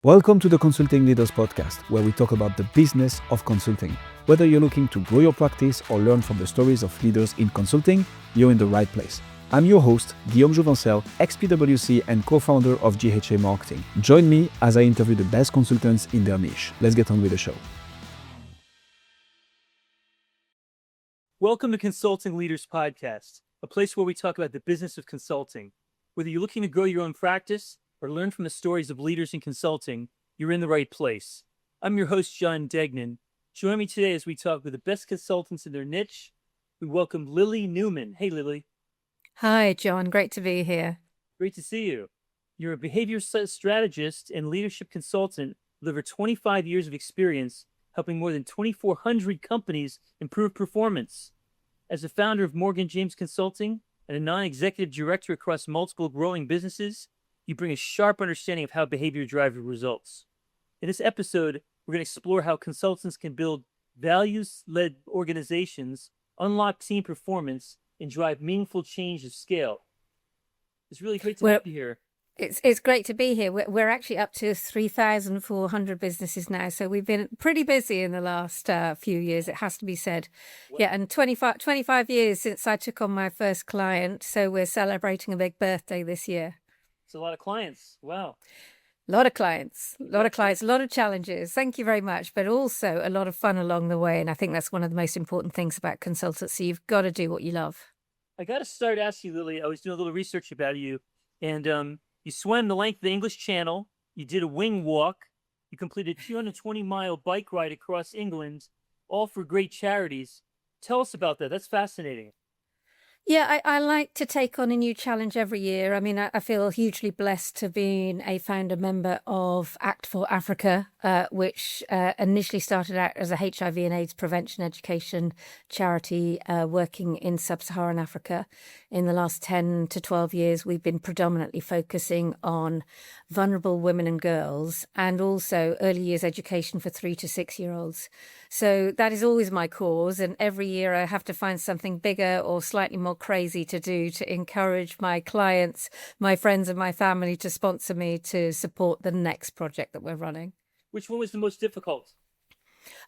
Welcome to the Consulting Leaders Podcast, where we talk about the business of consulting. Whether you're looking to grow your practice or learn from the stories of leaders in consulting, you're in the right place. I'm your host, Guillaume Jouvencel, ex-PwC and co-founder of GHA Marketing. Join me as I interview the best consultants in their niche. Let's get on with the show. Welcome to Consulting Leaders Podcast, a place where we talk about the business of consulting. Whether you're looking to grow your own practice or learn from the stories of leaders in consulting, you're in the right place. I'm your host, John Degnan. Join me today as we talk with the best consultants in their niche. We welcome Lily Newman. Hey, Lily. Hi, John. Great to be here. Great to see you. You're a behavior strategist and leadership consultant with over 25 years of experience helping more than 2,400 companies improve performance. As the founder of Morgan James Consulting and a non-executive director across multiple growing businesses, you bring a sharp understanding of how behavior drives results. In this episode, we're going to explore how consultants can build values-led organizations, unlock team performance, and drive meaningful change of scale. It's really great to have you here. It's great to be here. We're actually up to 3,400 businesses now, so we've been pretty busy in the last few years, it has to be said. Yeah, and 25 years since I took on my first client, so we're celebrating a big birthday this year. It's a lot of clients. Wow. A lot of clients, a lot of challenges. Thank you very much, but also a lot of fun along the way, and I think that's one of the most important things about consultancy. You've got to do what you love. I got to start asking you, Lily. I was doing a little research about you, and you swam the length of the English Channel. You did a wing walk. You completed a 220-mile bike ride across England, all for great charities. Tell us about that. That's fascinating. Yeah, I like to take on a new challenge every year. I mean, I feel hugely blessed to be a founder member of Act for Africa, which initially started out as a HIV and AIDS prevention education charity working in sub-Saharan Africa. In the last 10 to 12 years, we've been predominantly focusing on vulnerable women and girls and also early years education for 3 to 6 year olds. So that is always my cause. And every year I have to find something bigger or slightly more crazy to do to encourage my clients, my friends and my family to sponsor me to support the next project that we're running. Which one was the most difficult?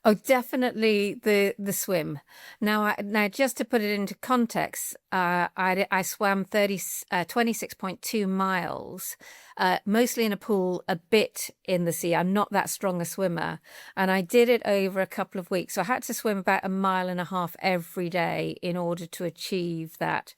Oh, definitely the swim. Now, just to put it into context, I swam 26.2 miles, mostly in a pool, a bit in the sea. I'm not that strong a swimmer, and I did it over a couple of weeks. So I had to swim about 1.5 miles every day in order to achieve that.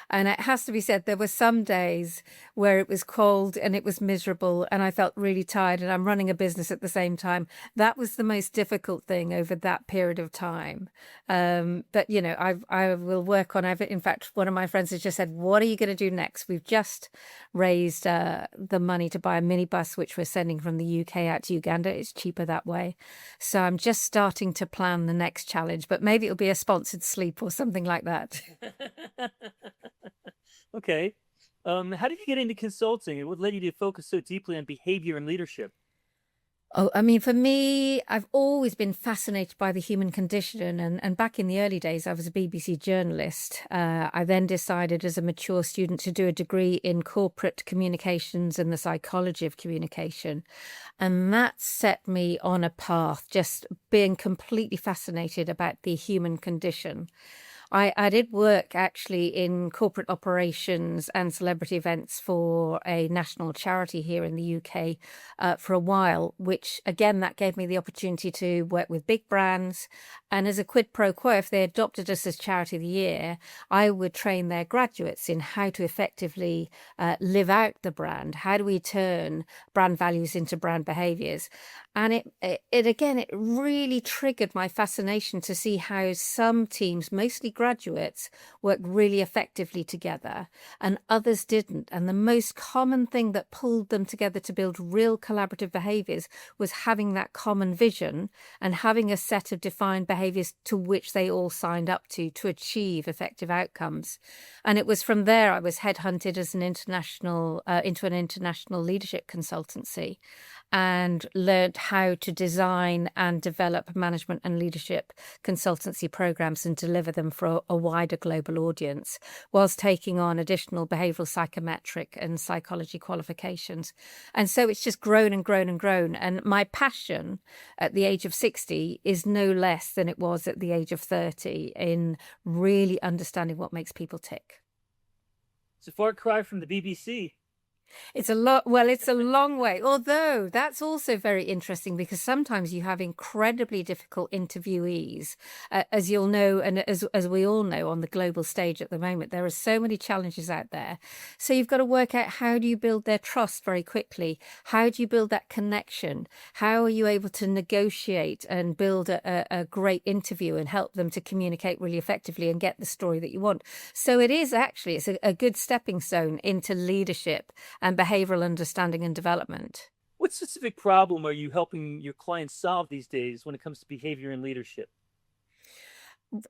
And it has to be said, there were some days where it was cold and it was miserable and I felt really tired, and I'm running a business at the same time. That was the most difficult thing over that period of time. But, you know, I will work on it. In fact, one of my friends has just said, what are you going to do next? We've just raised the money to buy a minibus, which we're sending from the UK out to Uganda. It's cheaper that way. So I'm just starting to plan the next challenge, but maybe it'll be a sponsored sleep or something like that. Okay. How did you get into consulting, and what led you to focus so deeply on behavior and leadership? Oh, I mean, for me, I've always been fascinated by the human condition. And back in the early days, I was a BBC journalist. I then decided as a mature student to do a degree in corporate communications and the psychology of communication. And that set me on a path, just being completely fascinated about the human condition. I did work actually in corporate operations and celebrity events for a national charity here in the UK for a while, which again, that gave me the opportunity to work with big brands. And as a quid pro quo, if they adopted us as Charity of the Year, I would train their graduates in how to effectively live out the brand. How do we turn brand values into brand behaviours? And it really triggered my fascination to see how some teams, mostly graduates, work really effectively together and others didn't. And the most common thing that pulled them together to build real collaborative behaviours was having that common vision and having a set of defined behaviours to which they all signed up to achieve effective outcomes. And it was from there I was headhunted as into an international leadership consultancy. and learned how to design and develop management and leadership consultancy programs and deliver them for a wider global audience, whilst taking on additional behavioural psychometric and psychology qualifications. And so it's just grown and grown and grown. And my passion at the age of 60 is no less than it was at the age of 30 in really understanding what makes people tick. It's a far cry from the BBC. It's a lot. Well, it's a long way. Although that's also very interesting because sometimes you have incredibly difficult interviewees, as you'll know, and as we all know on the global stage at the moment, there are so many challenges out there. So you've got to work out, how do you build their trust very quickly? How do you build that connection? How are you able to negotiate and build a great interview and help them to communicate really effectively and get the story that you want? So it's a good stepping stone into leadership and behavioral understanding and development. What specific problem are you helping your clients solve these days when it comes to behavior and leadership?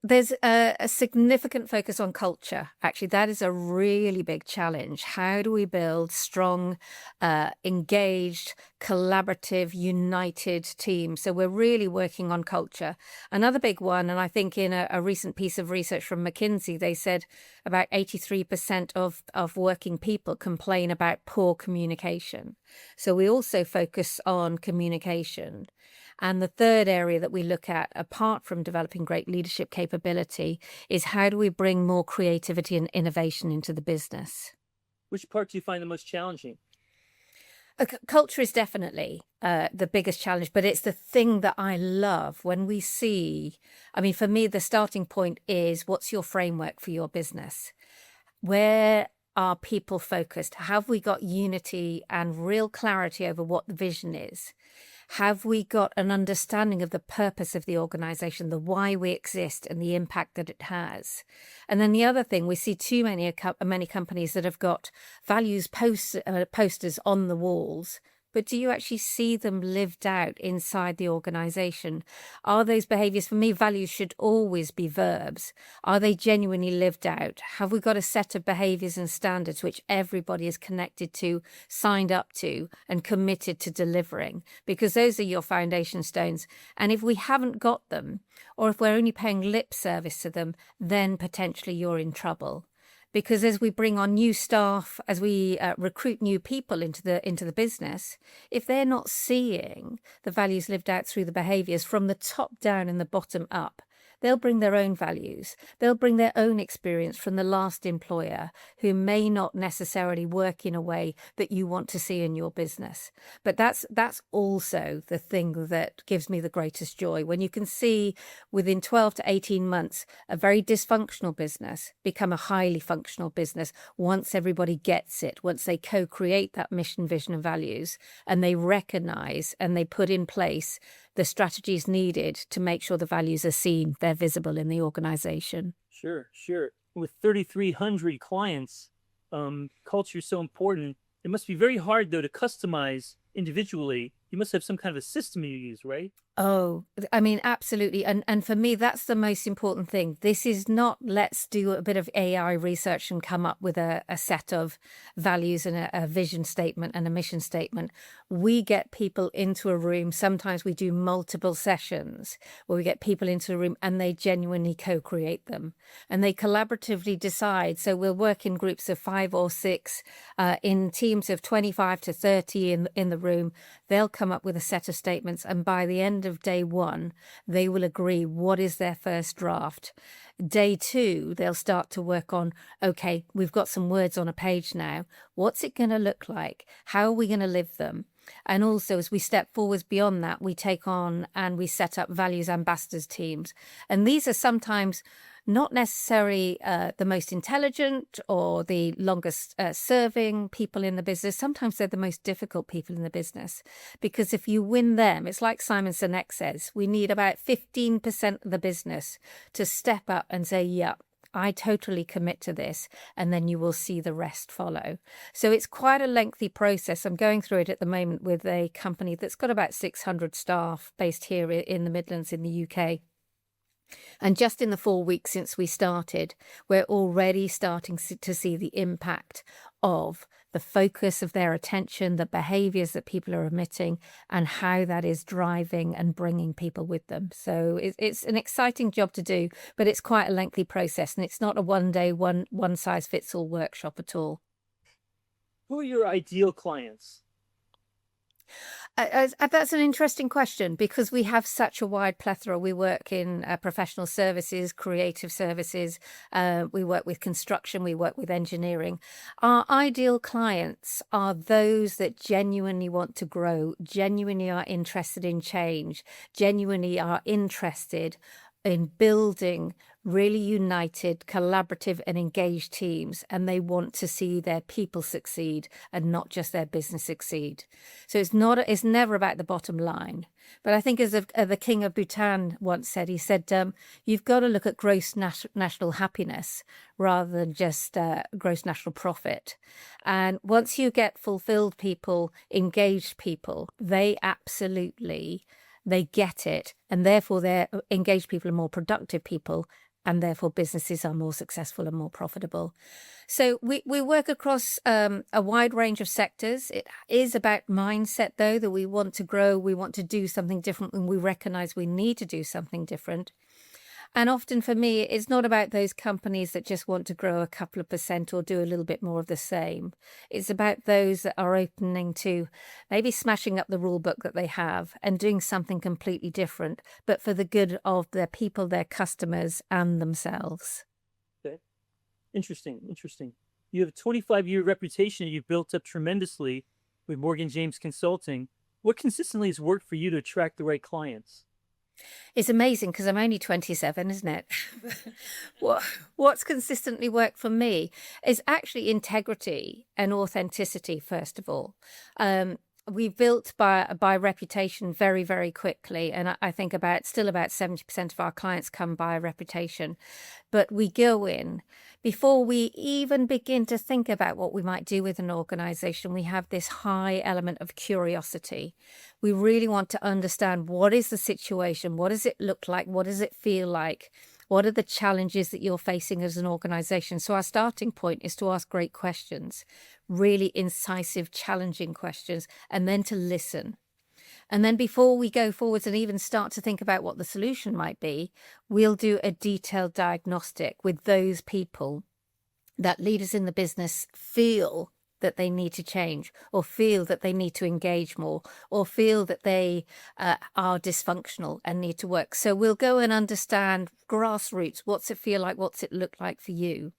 There's a significant focus on culture. Actually, that is a really big challenge. How do we build strong, engaged, collaborative, united teams? So we're really working on culture. Another big one, and I think in a recent piece of research from McKinsey, they said about 83% of working people complain about poor communication. So we also focus on communication. And the third area that we look at, apart from developing great leadership capability, is how do we bring more creativity and innovation into the business? Which part do you find the most challenging? Culture is definitely the biggest challenge, but it's the thing that I love when we see. I mean, for me, the starting point is, what's your framework for your business? Where are people focused? Have we got unity and real clarity over what the vision is? Have we got an understanding of the purpose of the organization, the why we exist and the impact that it has? And then the other thing, we see too many companies that have got values posters on the walls, but do you actually see them lived out inside the organization? Are those behaviors, for me, values should always be verbs. Are they genuinely lived out? Have we got a set of behaviors and standards which everybody is connected to, signed up to, and committed to delivering? Because those are your foundation stones. And if we haven't got them, or if we're only paying lip service to them, then potentially you're in trouble. Because as we bring on new staff, as we recruit new people into the business, if they're not seeing the values lived out through the behaviours from the top down and the bottom up, they'll bring their own values. They'll bring their own experience from the last employer who may not necessarily work in a way that you want to see in your business. But that's also the thing that gives me the greatest joy. When you can see within 12 to 18 months, a very dysfunctional business become a highly functional business once everybody gets it, once they co-create that mission, vision and values, and they recognise and they put in place the strategies needed to make sure the values are seen, they're visible in the organization. Sure. With 3,300 clients, culture is so important. It must be very hard, though, to customize individually. You must have some kind of a system you use, right? Oh, I mean, absolutely. And for me, that's the most important thing. This is not, let's do a bit of AI research and come up with a set of values and a vision statement and a mission statement. We get people into a room. Sometimes we do multiple sessions where we get people into a room and they genuinely co-create them and they collaboratively decide. So we'll work in groups of 5 or 6, in teams of 25 to 30 in the room. They'll come up with a set of statements, and by the end of day 1, they will agree what is their first draft. Day 2, they'll start to work on, okay, we've got some words on a page now. What's it going to look like? How are we going to live them? And also, as we step forwards beyond that, we take on and we set up values ambassadors teams. And these are sometimes not necessarily the most intelligent or the longest serving people in the business. Sometimes they're the most difficult people in the business, because if you win them, it's like Simon Sinek says, we need about 15% of the business to step up and say, yeah, I totally commit to this, and then you will see the rest follow. So it's quite a lengthy process. I'm going through it at the moment with a company that's got about 600 staff based here in the Midlands in the UK. And just in the 4 weeks since we started, we're already starting to see the impact of the focus of their attention, the behaviors that people are emitting, and how that is driving and bringing people with them. So it's an exciting job to do, but it's quite a lengthy process, and it's not a one-day, one-size-fits-all workshop at all. Who are your ideal clients? That's an interesting question, because we have such a wide plethora. We work in professional services, creative services. We work with construction. We work with engineering. Our ideal clients are those that genuinely want to grow, genuinely are interested in change, genuinely are interested in building really united, collaborative and engaged teams, and they want to see their people succeed and not just their business succeed. So it's never about the bottom line. But I think, as the King of Bhutan once said, he said, you've got to look at gross national happiness rather than just gross national profit. And once you get fulfilled people, engaged people, they get it, and therefore their engaged people are more productive people, and therefore businesses are more successful and more profitable. So we work across a wide range of sectors. It is about mindset, though, that we want to grow, we want to do something different, and we recognize we need to do something different. And often for me, it's not about those companies that just want to grow a couple of % or do a little bit more of the same. It's about those that are opening to maybe smashing up the rule book that they have and doing something completely different, but for the good of their people, their customers, and themselves. Okay. Interesting. You have a 25-year reputation that you've built up tremendously with Morgan James Consulting. What consistently has worked for you to attract the right clients? It's amazing, because I'm only 27, isn't it? What's consistently worked for me is actually integrity and authenticity, first of all. We built by reputation very, very quickly. And I think still about 70% of our clients come by reputation. But we go in, before we even begin to think about what we might do with an organization, we have this high element of curiosity. We really want to understand, what is the situation? What does it look like? What does it feel like? What are the challenges that you're facing as an organization? So our starting point is to ask great questions, really incisive, challenging questions, and then to listen. And then before we go forwards and even start to think about what the solution might be, we'll do a detailed diagnostic with those people that leaders in the business feel that they need to change, or feel that they need to engage more, or feel that they are dysfunctional and need to work. So we'll go and understand grassroots. What's it feel like? What's it look like for you?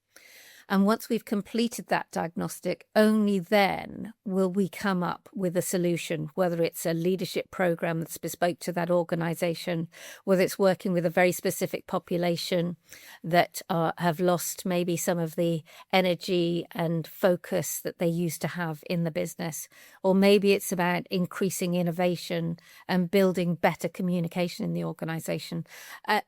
And once we've completed that diagnostic, only then will we come up with a solution, whether it's a leadership program that's bespoke to that organization, whether it's working with a very specific population that have lost maybe some of the energy and focus that they used to have in the business, or maybe it's about increasing innovation and building better communication in the organization.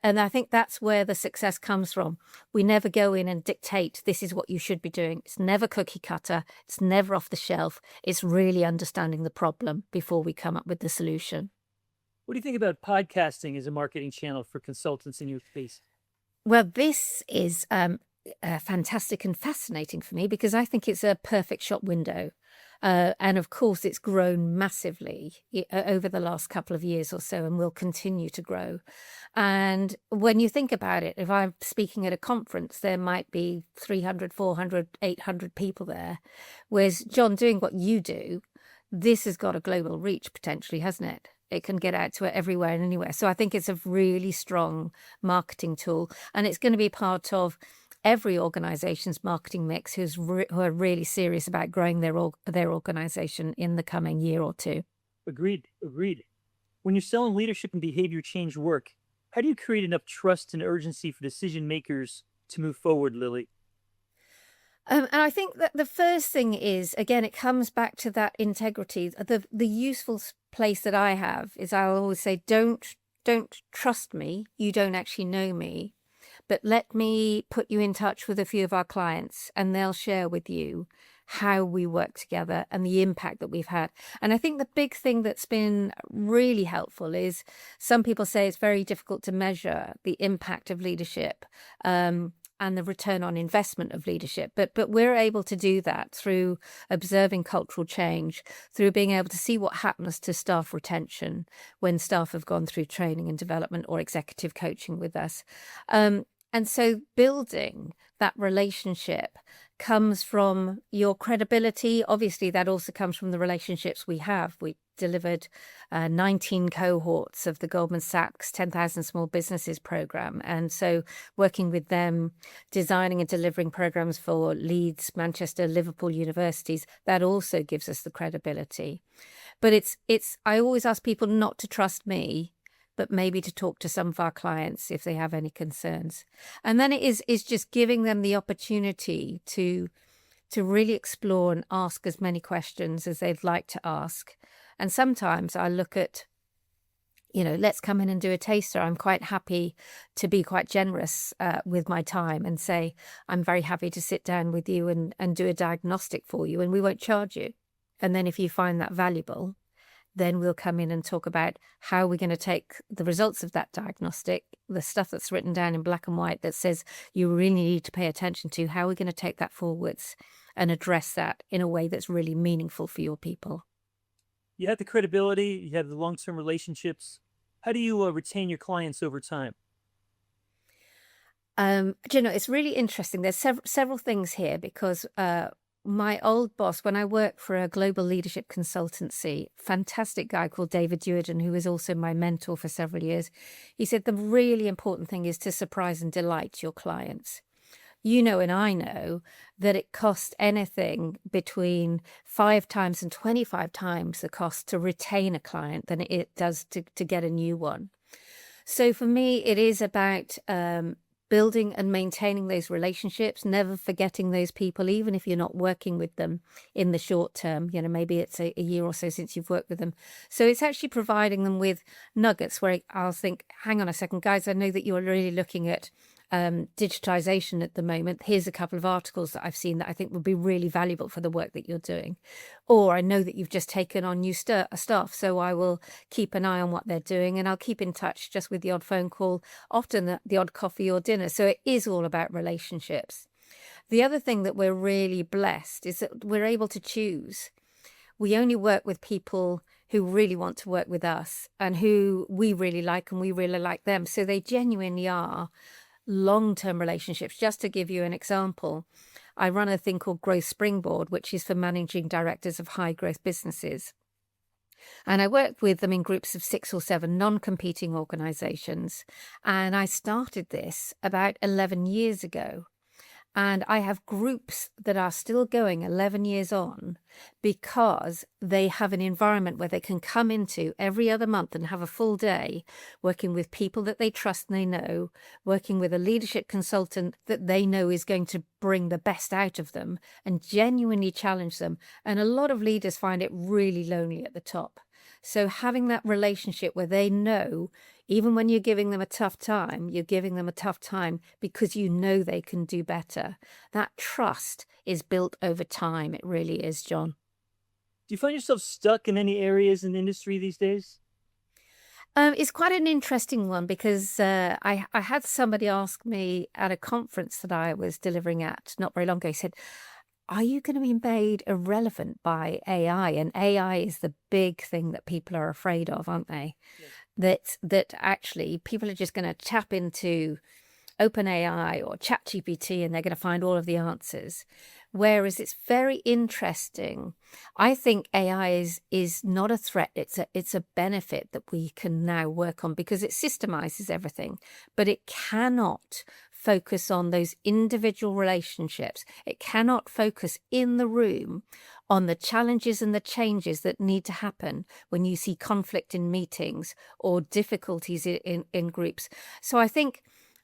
And I think that's where the success comes from. We never go in and dictate, this is what you should be doing. It's never cookie cutter. It's never off the shelf. It's really understanding the problem before we come up with the solution. What do you think about podcasting as a marketing channel for consultants in your space? Well, this is fantastic and fascinating for me, because I think it's a perfect shop window. And of course, it's grown massively over the last couple of years or so, and will continue to grow. And when you think about it, if I'm speaking at a conference, there might be 300, 400, 800 people there. Whereas, John, doing what you do, this has got a global reach potentially, hasn't it? It can get out to everywhere and anywhere. So I think it's a really strong marketing tool, and it's going to be part of every organization's marketing mix who are really serious about growing their organization in the coming year or two. Agreed. When you're selling leadership and behavior change work, how do you create enough trust and urgency for decision makers to move forward, Lily? And I think that the first thing is, again, it comes back to that integrity. The useful place that I have is, I'll always say, don't trust me. You don't actually know me. But let me put you in touch with a few of our clients, and they'll share with you how we work together and the impact that we've had. And I think the big thing that's been really helpful is, some people say it's very difficult to measure the impact of leadership. and the return on investment of leadership. But we're able to do that through observing cultural change, through being able to see what happens to staff retention when staff have gone through training and development or executive coaching with us. And so building that relationship comes from your credibility. Obviously, that also comes from the relationships we have. We delivered 19 cohorts of the Goldman Sachs 10,000 Small Businesses program. And so working with them, designing and delivering programs for Leeds, Manchester, Liverpool universities, that also gives us the credibility. But I always ask people not to trust me, but maybe to talk to some of our clients if they have any concerns. And then it is just giving them the opportunity to really explore and ask as many questions as they'd like to ask. And sometimes I look at, let's come in and do a taster. I'm quite happy to be quite generous with my time and say, I'm very happy to sit down with you and do a diagnostic for you, and we won't charge you. And then if you find that valuable, then we'll come in and talk about how we're going to take the results of that diagnostic, the stuff that's written down in black and white that says you really need to pay attention to, how we're going to take that forwards and address that in a way that's really meaningful for your people. You have the credibility, you have the long-term relationships. How do you retain your clients over time? It's really interesting. There's several things here because my old boss, when I worked for a global leadership consultancy, fantastic guy called David Duerden, who was also my mentor for several years, he said the really important thing is to surprise and delight your clients. And I know that it costs anything between 5 times and 25 times the cost to retain a client than it does to get a new one. So for me, it is about building and maintaining those relationships, never forgetting those people, even if you're not working with them in the short term. Maybe it's a year or so since you've worked with them. So it's actually providing them with nuggets where I'll think, hang on a second, guys, I know that you're really looking at digitization at the moment. Here's a couple of articles that I've seen that I think would be really valuable for the work that you're doing. Or I know that you've just taken on new staff, so I will keep an eye on what they're doing, and I'll keep in touch just with the odd phone call, often the odd coffee or dinner. So it is all about relationships. The other thing that we're really blessed is that we're able to choose. We only work with people who really want to work with us and who we really like and we really like them. So they genuinely are long-term relationships. Just to give you an example, I run a thing called Growth Springboard, which is for managing directors of high-growth businesses. And I work with them in groups of 6 or 7 non-competing organizations. And I started this about 11 years ago. And I have groups that are still going 11 years on because they have an environment where they can come into every other month and have a full day working with people that they trust and they know, working with a leadership consultant that they know is going to bring the best out of them and genuinely challenge them. And a lot of leaders find it really lonely at the top. So having that relationship where they know, even when you're giving them a tough time, you're giving them a tough time because you know they can do better. That trust is built over time. It really is, John. Do you find yourself stuck in any areas in the industry these days? It's quite an interesting one because I had somebody ask me at a conference that I was delivering at not very long ago. He said, are you going to be made irrelevant by AI? And AI is the big thing that people are afraid of, aren't they? Yes. That actually people are just going to tap into OpenAI or ChatGPT and they're going to find all of the answers. Whereas it's very interesting. I think AI is not a threat. It's a benefit that we can now work on because it systemizes everything, but it cannot focus on those individual relationships. It cannot focus in the room on the challenges and the changes that need to happen when you see conflict in meetings or difficulties in groups. So I think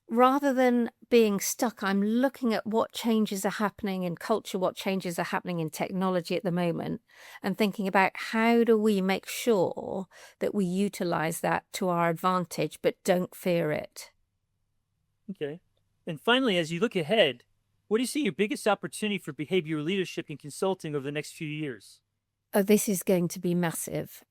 rather than being stuck, I'm looking at what changes are happening in culture, what changes are happening in technology at the moment, and thinking about how do we make sure that we utilize that to our advantage, but don't fear it. Okay. And finally, as you look ahead, what do you see your biggest opportunity for behavioral leadership and consulting over the next few years? Oh, this is going to be massive.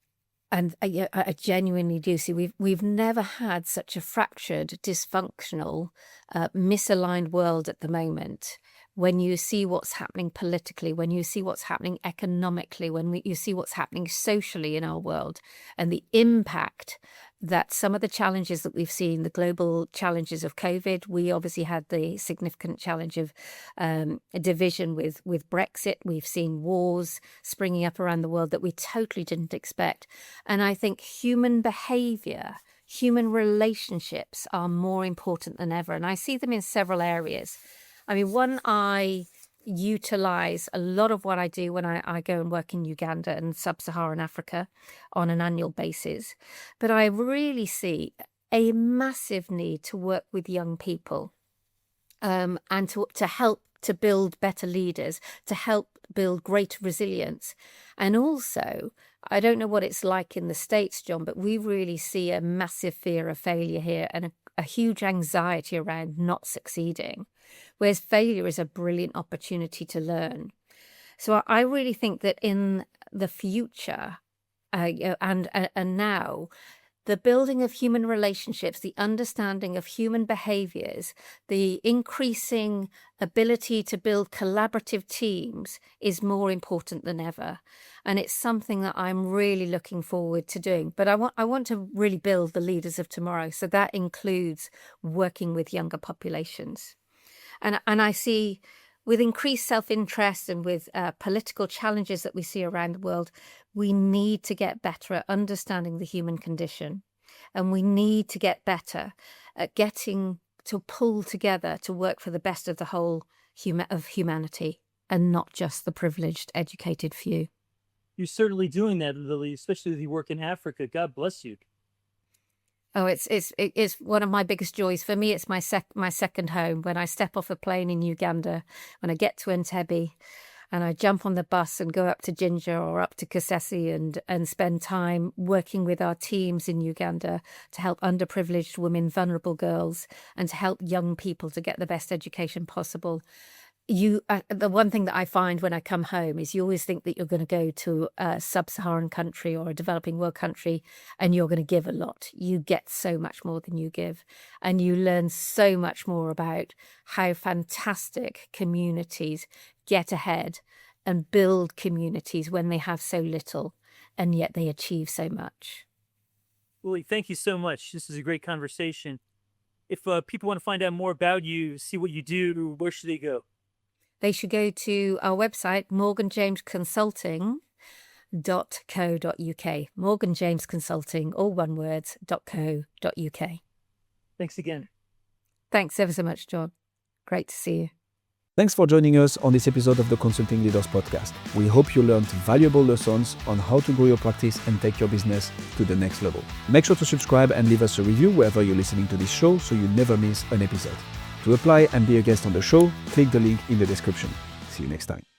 And I genuinely do see we've never had such a fractured, dysfunctional, misaligned world at the moment. When you see what's happening politically, when you see what's happening economically, you see what's happening socially in our world, and the impact that some of the challenges that we've seen, the global challenges of COVID, we obviously had the significant challenge of division with Brexit. We've seen wars springing up around the world that we totally didn't expect. And I think human behavior, human relationships are more important than ever. And I see them in several areas. I mean, one, I utilize a lot of what I do when I go and work in Uganda and sub-Saharan Africa on an annual basis. But I really see a massive need to work with young people and to help to build better leaders, to help build greater resilience. And also, I don't know what it's like in the States, John, but we really see a massive fear of failure here and a huge anxiety around not succeeding, whereas failure is a brilliant opportunity to learn. So I really think that in the future and now, the building of human relationships, the understanding of human behaviors, the increasing ability to build collaborative teams is more important than ever. And it's something that I'm really looking forward to doing. But I want to really build the leaders of tomorrow. So that includes working with younger populations. And I see with increased self-interest and with political challenges that we see around the world, we need to get better at understanding the human condition. And we need to get better at getting to pull together to work for the best of the whole of humanity and not just the privileged, educated few. You're certainly doing that, Lily, especially with your work in Africa. God bless you. Oh, it's one of my biggest joys. For me, it's my second home. When I step off a plane in Uganda, when I get to Entebbe, and I jump on the bus and go up to Jinja or up to Kasese and spend time working with our teams in Uganda to help underprivileged women, vulnerable girls, and to help young people to get the best education possible. The one thing that I find when I come home is you always think that you're going to go to a sub-Saharan country or a developing world country and you're going to give a lot. You get so much more than you give. And you learn so much more about how fantastic communities get ahead and build communities when they have so little and yet they achieve so much. Lily, thank you so much. This is a great conversation. If people want to find out more about you, see what you do, where should they go? They should go to our website, morganjamesconsulting.co.uk. Morgan James Consulting, all one word, .co.uk. Thanks again. Thanks ever so much, John. Great to see you. Thanks for joining us on this episode of the Consulting Leaders Podcast. We hope you learned valuable lessons on how to grow your practice and take your business to the next level. Make sure to subscribe and leave us a review wherever you're listening to this show so you never miss an episode. To apply and be a guest on the show, click the link in the description. See you next time.